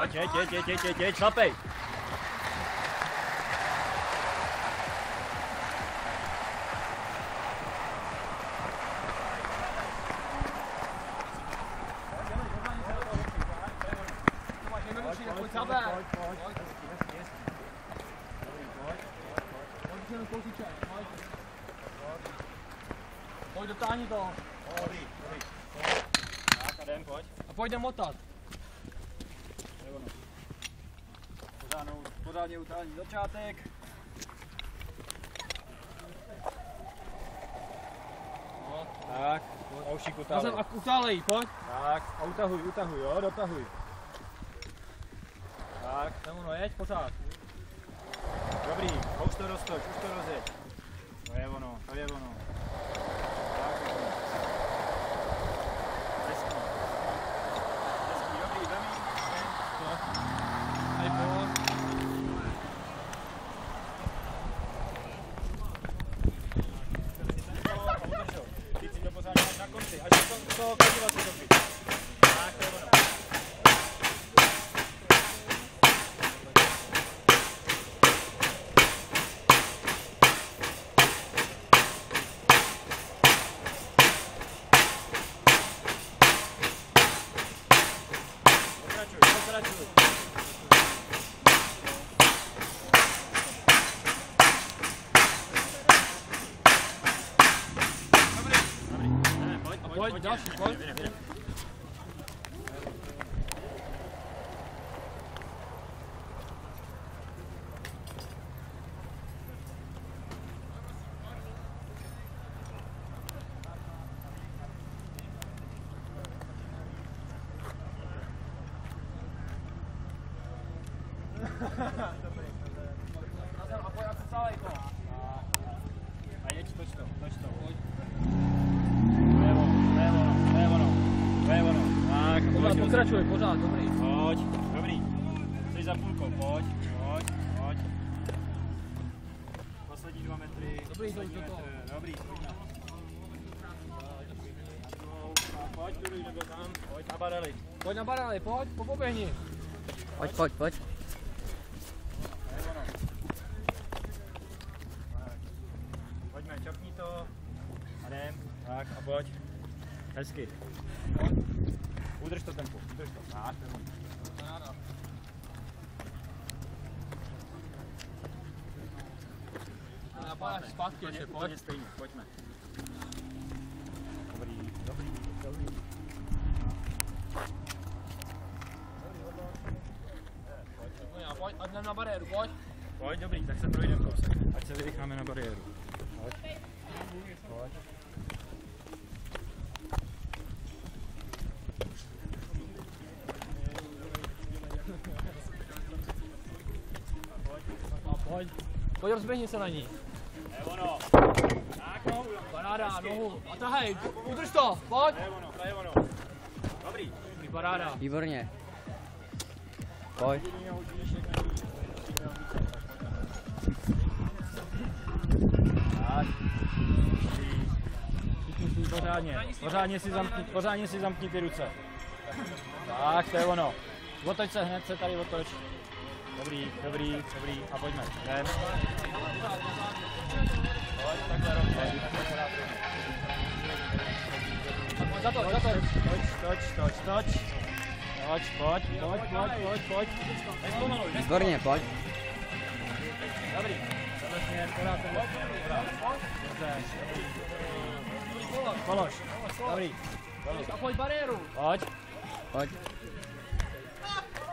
Pojď, jeď, šlapej. Pojď, dotáhni to. Dobrý. Tak a jdem, pojď. A pojď motat. Pořádně utání začátek. No. Tak, oušík utálej. A utálej, pojď. Tak, a utahuj, jo, dotahuj. Tak, tam ono, jeď pořád. Dobrý, už to roztoč, už to rozjeď. To je ono. Tak, hezký, dobrý, vem. Tady pojď. Teď si to pořádně na konci, až do toho kultivace dobí. Tak, to je ono. Pokračuj. Pojď, další, pojď. A pojď a celý to. A jeď, toč to. Pojď. To je ono. Tak, Pořád pokračuj, pořád, dobrý. Pojď, dobrý. Jsi za půlkou, pojď. Poslední 2 metry. Dobrý, poslední to toho. Dobrý, pojď, tudy, nebo tam, pojď na barely. Pojď na barely, pojď, poběhni. Pojď. To je ono. Tak. Pojďme, čapni to. A jdem. Tak a pojď. Hezky. Udrž to tempo, Tak, to je ono. A pojď zpátky ještě, pojď. Stejně, pojďme. Dobrý. Pojď, ať jdem na bariéru, pojď. Pojď, dobrý, tak se projdeme kousek, ať se vyrycháme na bariéru. Pojď. Pojď, rozběhni se na ní. To je ono. Tak, nohu. Paráda, nohu. A tahej, udrž to, pojď. To je ono. Dobrý. Paráda. Výborně. Pojď. Tak. Pořádně si zamkni ty ruce. Tak, to je ono. Otoč se hned, tady otoč. Dobrý. A pojďme. Jdem. Pojď, takhle rovně. Toč. Pojď. Výborně, pojď. Dobrý. Tenhle směr, pořád. Polož. Dobrý. A pojď bariéru. Pojď.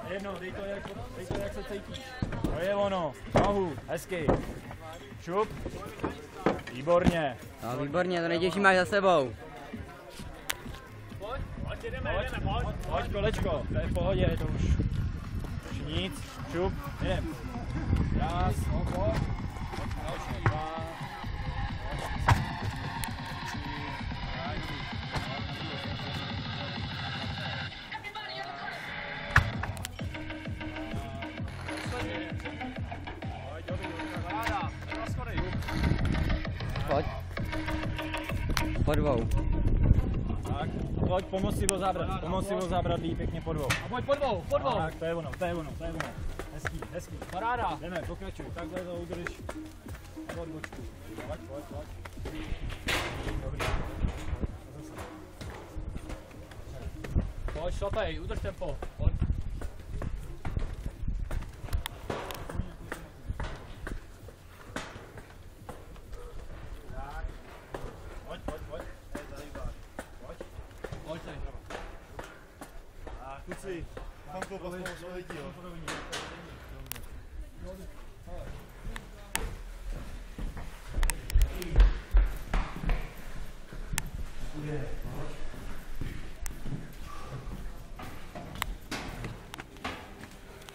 Jednou, dej to, jak se cítíš. To je ono. Nohu, hezky. Šup. Výborně. No, výborně, to nejtěžší máš za sebou. Pojď kolečko, to je v pohodě, to už nic. Šup, jdem. Raz, pojď. Další, 2. Pojď. Po dvou. Tak. Pojď, pomoct si ho zabrat, jí pěkně po dvou. A pojď po dvou, po dvou. Tak, to je ono. Hezký, hezký. Paráda. Jdeme, pokračuj, takhle to udrž. Pojď, bočku. Pojď. Dobrý. Zase. Pojď, šlapej, udrž tempo. Pojď. Pojď. Pojď se. Kluci, tam to vlastně letí, jo.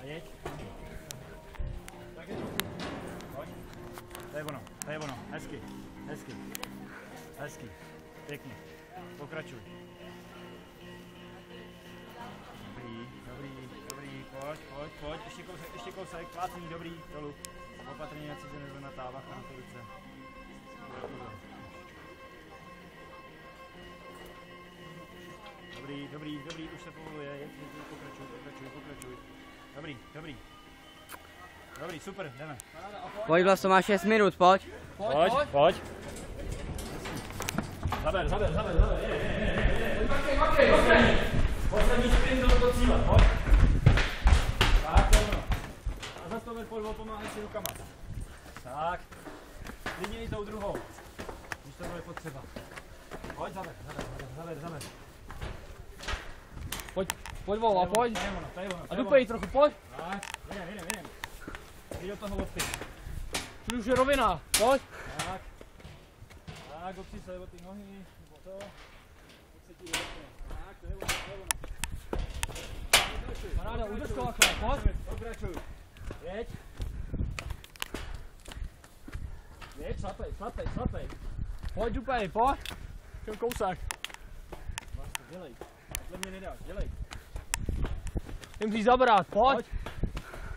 A jeď. Tak jeď. Pojď. To je ono. Hezky. Pěkně. Pokračuj. Dobrý. Pojď. Ještě kousek. Plácní, dobrý. Dolů. Opatrně, ať si to nezvonatá, bacha na to ruce. Dobrý, už se povoluje, pokračuj. Dobrý, super, jdeme. Pojď, Vlasto, máš 6 minut, pojď. Pojď. Zaber. Makej. Poslední sprint do toho cíle, pojď. Tak, to je ono. A zase to podvol, pomáhej si rukama. Tak. Klidně i tou druhou, když to bude potřeba. Pojď, zaber. Pojď Vova, pojď. To je ono. A dupej trochu, pojď. Tak, jedem. Jdi do toho lopty. Tady už je rovina, pojď. Tak, opři se o ty nohy, nebo to. Pojď se ti do lopty. Tak, to je ono. Paráda, udrž to takhle, pojď. Pokračuj. Jeď, šlapej. Pojď dupej, pojď. Ten kousek. Vlastně, dělej. Takhle mě nedáš, dělej. Ty musíš zabrat, pojď.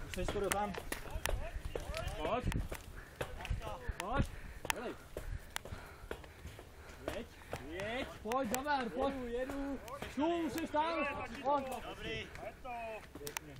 Už jsi skoro tam. Pojď. Dělej. Jeď. Pojď, zaber, pojď. Jedu. Musíš tam. Pojď. Dobrý. Pěkně.